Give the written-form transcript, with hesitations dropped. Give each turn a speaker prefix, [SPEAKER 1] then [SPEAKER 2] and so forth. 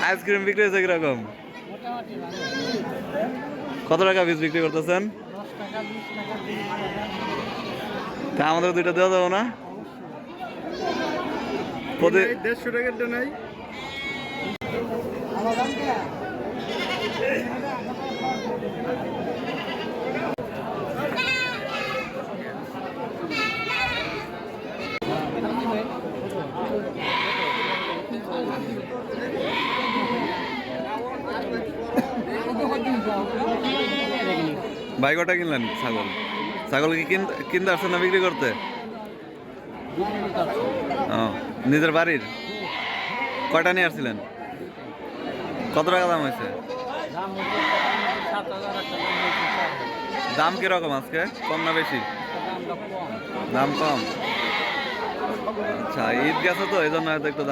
[SPEAKER 1] Ice cream বিক্রি হয়েছে কিরকম? কত টাকা পিস বিক্রি করতেছেন? তা আমাদের দুইটা দেওয়া যাবো না?
[SPEAKER 2] 150 টাকার তো নাই।
[SPEAKER 1] ভাই কটা কিনলেন ছাগল? ছাগল কি কিনতে আসছেন না বিক্রি করতে? ও, নিজের বাড়ির? কয়টা নিয়ে আসছিলেন? কত টাকা দাম হয়েছে? দাম কিরকম আজকে, কম না বেশি? দাম কম। আচ্ছা, ঈদ গেছে তো এই জন্য হয়তো একটু দাম।